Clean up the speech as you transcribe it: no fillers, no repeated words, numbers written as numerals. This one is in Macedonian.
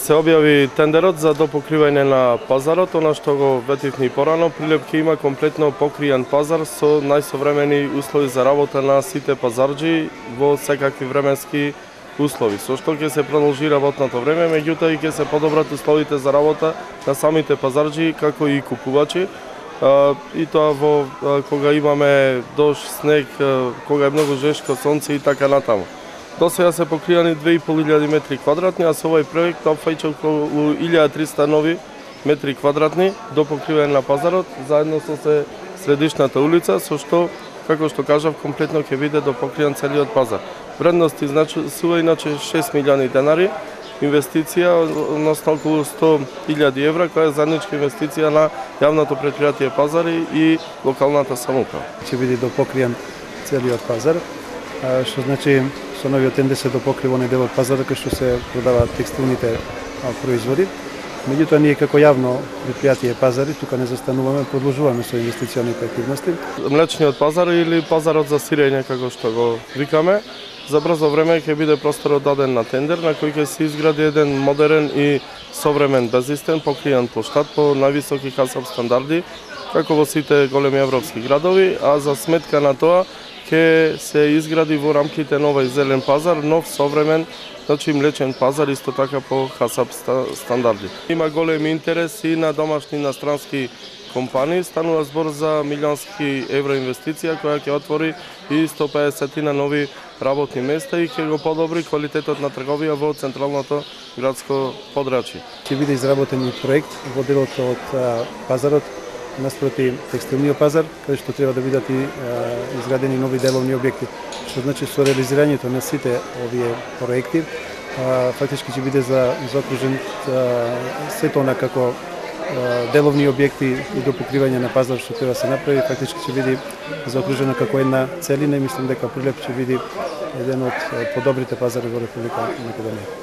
се објави тендерот за допокривање на пазарот, она што го ветивме порано. Прилеп ќе има комплетно покриен пазар со најсовремени услови за работа на сите пазарџи во секакви временски услови, со што ќе се продолжи работното време, меѓутоа и ќе се подобрат условите за работа на самите пазарџи како и купувачи. И тоа во кога имаме дожд, снег, кога е многу жешко сонце и така натаму. До сега се покријани 2500 метри квадратни, а со овој проект опфаќа околу 1300 нови метри квадратни до покривање на пазарот, заедно со средишната улица, со што, како што кажав, комплетно ќе биде допокриен целиот пазар. Вредност изначува иначе 6 милиони денари, инвестиција, односно околу 100.000 евра, која е заедничка инвестиција на јавното претпријатие Пазари и локалната самоуправа. Ќе биде допокриен целиот пазар, што значи со новиот тендер се допокрива оној дел од пазарот кај што се продаваат текстилните производи. Меѓутоа ние како јавно претпријатие Пазари тука не застануваме, продолжуваме со инвестиционите активности. Млечниот пазар или пазарот за сирење, како што го викаме, за брзо време ќе биде просторот даден на тендер на кој ќе се изгради еден модерен и современ безистен покриен плоштад по највисоки ХАСАП стандарди, како во сите големи европски градови, а за сметка на тоа ќе се изгради во рамките на овој зелен пазар нов современ, значи млечен пазар исто така по ХАСАП стандарди. Има голем интерес и на домашни и на странски компании, станува збор за милионски евро инвестиција која ќе отвори и 150 на нови работни места и ќе го подобри квалитетот на трговија во централното градско подрачје. Ќе биде изработен и проект во делот од пазарот наспроти текстилниот пазар, каде што треба да бидат и изградени нови деловни објекти. Што значи со реализирањето на сите овие проекти, фактички ќе биде заокружен сето на како деловни објекти и до покривање на пазар што треба да се направи, фактички ќе биде заокружена како една целина и мислам дека Прилеп ќе биде еден од подобрите пазари во Република Македонија.